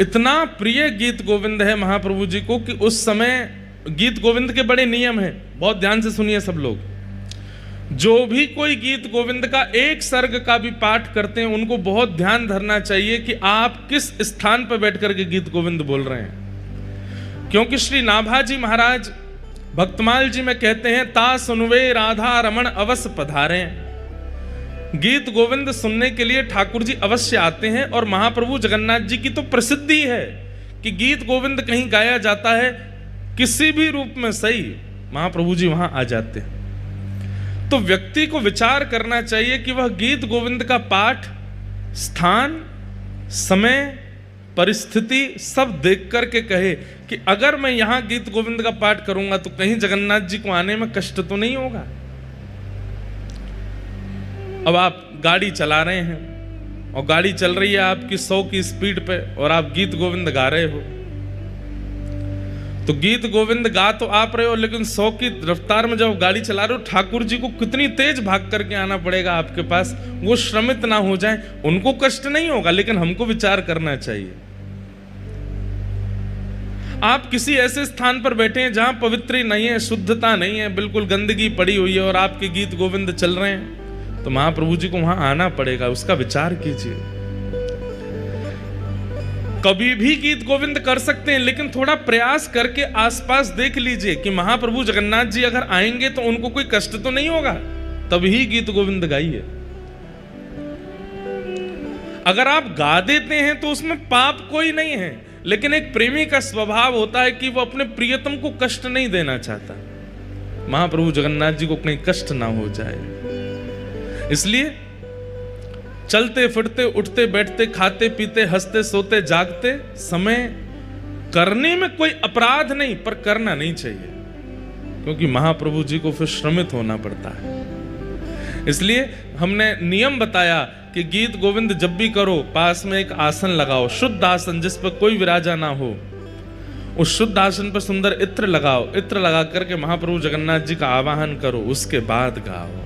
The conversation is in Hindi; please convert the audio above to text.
इतना प्रिय गीत गोविंद है महाप्रभु जी को कि उस समय गीत गोविंद के बड़े नियम हैं, बहुत ध्यान से सुनिए सब लोग। जो भी कोई गीत गोविंद का एक सर्ग का भी पाठ करते हैं उनको बहुत ध्यान धरना चाहिए कि आप किस स्थान पर बैठ करके गीत गोविंद बोल रहे हैं। क्योंकि श्री नाभाजी महाराज भक्तमाल जी में कहते हैं, ता सुनवे राधा रमण अवश्य पधारे। गीत गोविंद सुनने के लिए ठाकुर जी अवश्य आते हैं। और महाप्रभु जगन्नाथ जी की तो प्रसिद्धि है कि गीत गोविंद कहीं गाया जाता है, किसी भी रूप में सही, महाप्रभु जी वहां आ जाते हैं। तो व्यक्ति को विचार करना चाहिए कि वह गीत गोविंद का पाठ स्थान, समय, परिस्थिति सब देख करके कहे कि अगर मैं यहां गीत गोविंद का पाठ करूंगा तो कहीं जगन्नाथ जी को आने में कष्ट तो नहीं होगा। अब आप गाड़ी चला रहे हैं और गाड़ी चल रही है आपकी 100 की स्पीड पे और आप गीत गोविंद गा रहे हो, तो गीत गोविंद गा तो आप रहे हो, लेकिन 100 की रफ्तार में जब गाड़ी चला रहे हो, ठाकुर जी को कितनी तेज भाग करके आना पड़ेगा आपके पास, वो श्रमित ना हो जाए। उनको कष्ट नहीं होगा, लेकिन हमको विचार करना चाहिए। आप किसी ऐसे स्थान पर बैठे हैं जहां पवित्र नहीं है, शुद्धता नहीं है, बिल्कुल गंदगी पड़ी हुई है और आपके गीत गोविंद चल रहे हैं, तो महाप्रभु जी को वहां आना पड़ेगा। उसका विचार कीजिए। कभी भी गीत गोविंद कर सकते हैं, लेकिन थोड़ा प्रयास करके आसपास देख लीजिए कि महाप्रभु जगन्नाथ जी अगर आएंगे तो उनको कोई कष्ट तो नहीं होगा, तभी गीत गोविंद गाइए। अगर आप गा देते हैं तो उसमें पाप कोई नहीं है, लेकिन एक प्रेमी का स्वभाव होता है कि वो अपने प्रियतम को कष्ट नहीं देना चाहता। महाप्रभु जगन्नाथ जी को कहीं कष्ट ना हो जाए, इसलिए चलते फिरते, उठते बैठते, खाते पीते, हंसते सोते जागते समय करने में कोई अपराध नहीं, पर करना नहीं चाहिए, क्योंकि महाप्रभु जी को फिर श्रमित होना पड़ता है। इसलिए हमने नियम बताया कि गीत गोविंद जब भी करो, पास में एक आसन लगाओ, शुद्ध आसन जिस पर कोई विराजा ना हो। उस शुद्ध आसन पर सुंदर इत्र लगाओ, इत्र लगा करके महाप्रभु जगन्नाथ जी का आवाहन करो, उसके बाद गाओ।